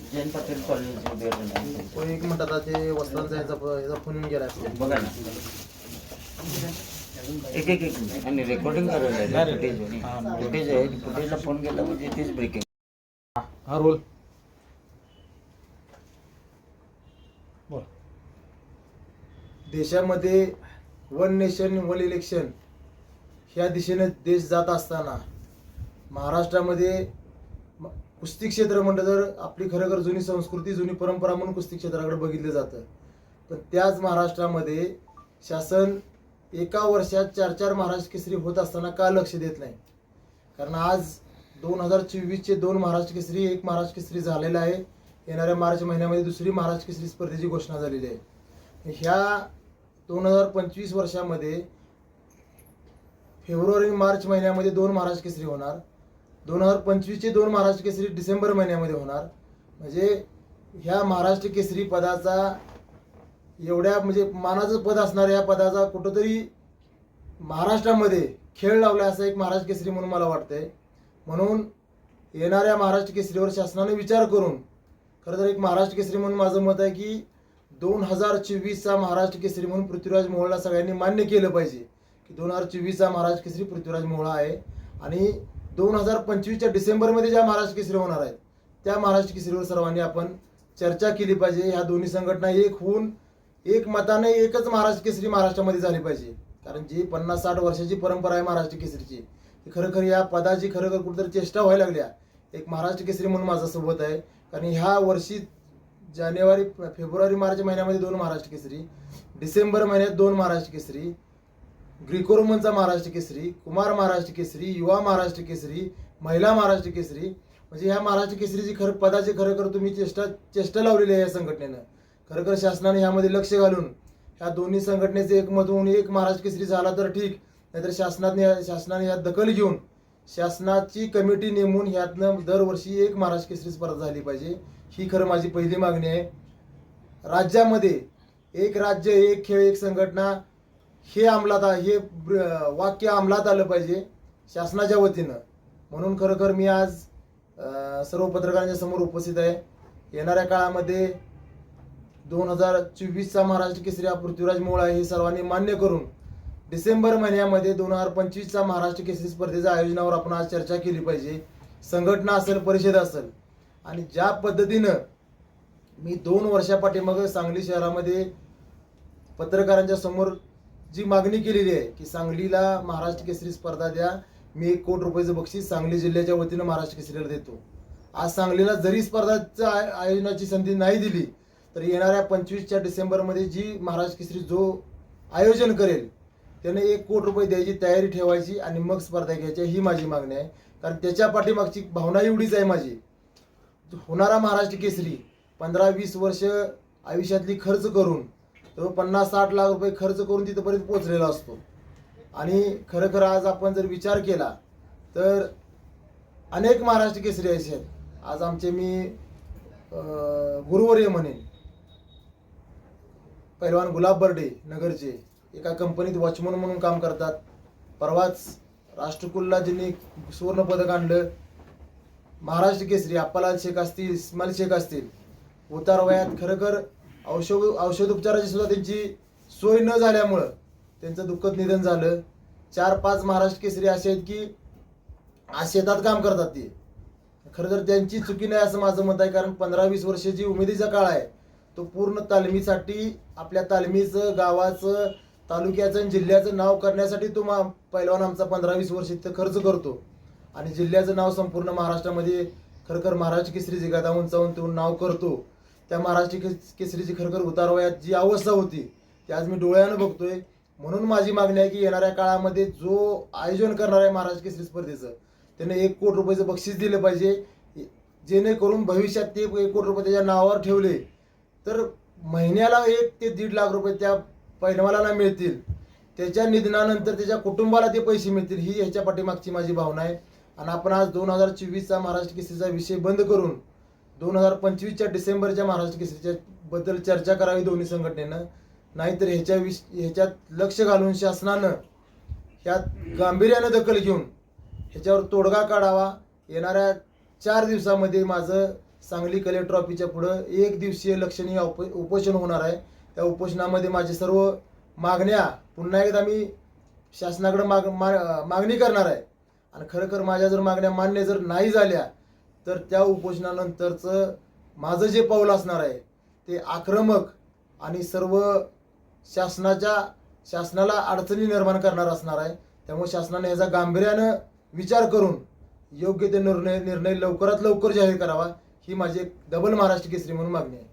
Jain Patel college एक minute आता ते वस्त्रांचा याचा फोन येऊन गेला बघा ना. एक आणि रेकॉर्डिंग करायला फुटेज आहे. फुटेजला फोन केला म्हणजे तेच ब्रेकिंग. हा रोल देशामध्ये वन नेशन वन इलेक्शन ह्या दिशेने देश जात असताना महाराष्ट्रामध्ये कुस्ती क्षेत्र म्हटलं तर आपली खरोखर जुनी संस्कृती जुनी परंपरा म्हणून कुस्ती क्षेत्राकडे बघितलं जातं. पण त्याच महाराष्ट्रामध्ये शासन एका वर्षात 4-4 महाराष्ट्र केसरी होत असताना का लक्ष देत नाही? कारण आज 2024चे 2 महाराष्ट्र केसरी, 1 महाराष्ट्र केसरी झालेला आहे. येणाऱ्या मार्च महिन्यामध्ये दुसरी महाराष्ट्र केसरी स्पर्धेची घोषणा झालेली आहे. ह्या 2025 वर्षामध्ये फेब्रुवारी मार्च महिन्यामध्ये 2 महाराष्ट्र केसरी होणार. 2025चे 2 महाराष्ट्र केसरी डिसेंबर महिन्यामध्ये होणार. म्हणजे ह्या महाराष्ट्र केसरी पदाचा एवढ्या म्हणजे मानाचं पद असणाऱ्या या पदाचा कुठंतरी महाराष्ट्रामध्ये खेळ लावला असा एक महाराष्ट्र केसरी म्हणून मला वाटतंय. म्हणून येणाऱ्या महाराष्ट्र केसरीवर शासनाने विचार करून खरं तर एक महाराष्ट्र केसरी म्हणून माझं मत आहे की 2024चा महाराष्ट्र केसरी म्हणून पृथ्वीराज मोहोळला सगळ्यांनी मान्य केलं पाहिजे की 2024चा महाराष्ट्र केसरी पृथ्वीराज मोहोळा आहे. आणि 2025च्या डिसेंबरमध्ये ज्या महाराष्ट्र केसरी होणार आहेत त्या महाराष्ट्र केसरीवर सर्वांनी आपण चर्चा केली पाहिजे. ह्या दोन्ही संघटना एक होऊन एक मताने एकच महाराष्ट्र केसरी महाराष्ट्रामध्ये झाली पाहिजे. कारण जी 50-60 वर्षाची परंपरा आहे महाराष्ट्र केसरीची, ही खरोखर या पदाची खरोखर कुठेतरी चेष्टा व्हायला लागल्या. एक महाराष्ट्र केसरी म्हणून माझं सोबत आहे. कारण ह्या वर्षी जानेवारी फेब्रुवारी मार्च महिन्यामध्ये 2 महाराष्ट्र केसरी, डिसेंबर महिन्यात 2 महाराष्ट्र केसरी, ग्रीको रोमनचा महाराष्ट्र केसरी, कुमार महाराष्ट्र केसरी, युवा महाराष्ट्र केसरी, महिला महाराष्ट्र केसरी. म्हणजे ह्या महाराष्ट्र केसरीची पदाची खरोखर तुम्ही चेष्टा लावलेली आहे या संघटनेनं. खरोखर शासनाने ह्यामध्ये लक्ष घालून ह्या दोन्ही संघटनेचे एकमत होऊन एक महाराष्ट्र केसरी झाला तर ठीक, नाहीतर शासनाने यात दखल घेऊन शासनाची कमिटी नेमून ह्यातनं दरवर्षी एक महाराष्ट्र केसरी स्पर्धा झाली पाहिजे. ही खरं माझी पहिली मागणी आहे. राज्यामध्ये एक राज्य एक खेळ एक संघटना हे वाक्य अंमलात आलं पाहिजे शासनाच्या वतीनं. म्हणून खरोखर मी आज सर्व पत्रकारांच्या समोर उपस्थित आहे. येणाऱ्या काळामध्ये 2024चा महाराष्ट्र केसरी हा पृथ्वीराज मोहोळ आहे हे सर्वांनी मान्य करून डिसेंबर महिन्यामध्ये 2025चा महाराष्ट्र केसरी स्पर्धेच्या आयोजनावर आपण आज चर्चा केली पाहिजे. संघटना असेल, परिषद असेल. आणि ज्या पद्धतीनं मी 2 वर्षापाठीमाग सांगली शहरामध्ये पत्रकारांच्या समोर जी मागणी केलेली आहे की सांगलीला महाराष्ट्र केसरी स्पर्धा द्या, मी 1 कोटी रुपयाचं बक्षीस सांगली जिल्ह्याच्या वतीनं महाराष्ट्र केसरीला देतो. आज सांगलीला जरी स्पर्धाच्या आयोजनाची संधी नाही दिली तर येणाऱ्या 25च्या डिसेंबरमध्ये जी महाराष्ट्र केसरी जो आयोजन करेल त्याने 1 कोटी रुपये द्यायची तयारी ठेवायची आणि मग स्पर्धा घ्यायची, ही माझी मागणी आहे. कारण त्याच्या पाठीमागची भावना एवढीच आहे माझी. होणारा महाराष्ट्र केसरी 15-20 वर्ष आयुष्यातली खर्च करून तो 50-60 लाख रुपये खर्च करून तिथपर्यंत पोहोचलेला असतो. आणि खरं आज आपण जर विचार केला तर अनेक महाराष्ट्र केसरी असे आहेत. आज आमचे मी गुरुवर्य म्हणेन पैलवान गुलाब बर्डे नगरचे एका कंपनीत वॉचमन म्हणून काम करतात. परवाच राष्ट्रकुलला ज्यांनी सुवर्ण पदक आणलं, महाराष्ट्र केसरी अप्पालाल शेख असतील, इस्माईल शेख असतील, उतार वयात खरोखर औषधोपचाराची सुद्धा त्यांची सोय न झाल्यामुळं त्यांचं दुःखद निधन झालं. 4-5 महाराष्ट्र केसरी असे आहेत की आज शेतात काम करतात. ते खरं तर त्यांची चुकी नाही असं माझं मत आहे. कारण 15-20 वर्षाची उमेदीचा काळ आहे तो पूर्ण तालमीसाठी, आपल्या तालमीचं, गावाचं, तालुक्याचं आणि जिल्ह्याचं नाव करण्यासाठी तो पैलवान आमचा 15-20 वर्ष इथं खर्च करतो. आणि जिल्ह्याचं नाव संपूर्ण महाराष्ट्रामध्ये खरखर महाराष्ट्र केसरी गाथा उंचावून तो नाव करतो. त्या महाराष्ट्र केसरीची खरखर उतारवयात जी अवस्था होती ती आज मी डोळ्यानं बघतोय. म्हणून माझी मागणी आहे की येणाऱ्या काळामध्ये जो आयोजन करणार आहे महाराष्ट्र केसरी स्पर्धेचं त्याने 1 कोटी रुपयाचं बक्षीस दिलं पाहिजे, जेणेकरून भविष्यात ते 1 कोटी रुपये त्याच्या नावावर ठेवले तर महिन्याला 1 ते 1.5 लाख रुपये त्या पैलवानाला मिळतील, त्याच्या निधनानंतर त्याच्या कुटुंबाला ते पैसे मिळतील, ही ह्याच्या पाठीमागची माझी भावना आहे. आणि आपण आज 2024चा महाराष्ट्र केसरीचा विषय बंद करून 2025च्या डिसेंबरच्या महाराष्ट्र केसरीच्या बद्दल चर्चा करावी दोन्ही संघटनेनं. नाहीतर ह्याच्यात लक्ष घालून शासनानं ह्यात गांभीर्यानं दखल घेऊन ह्याच्यावर तोडगा काढावा. येणाऱ्या 4 दिवसामध्ये माझं सांगली कलेक्टर ऑफिसच्या पुढं 1 दिवसीय लक्षणीय उपोषण होणार आहे. त्या उपोषणामध्ये माझे सर्व मागण्या पुन्हा एकदा मी शासनाकडे मागणी करणार आहे. आणि खरोखर माझ्या जर मागण्या मान्य जर नाही झाल्या तर त्या उपोषणानंतरचं माझं जे पाऊल असणार आहे ते आक्रमक आणि सर्व शासनाला अडचणी निर्माण करणार असणार आहे. त्यामुळे शासनाने याचा गांभीर्यानं विचार करून योग्य ते निर्णय लवकरात लवकर जाहीर करावा, ही माझी एक डबल महाराष्ट्र केसरी म्हणून मागणी आहे.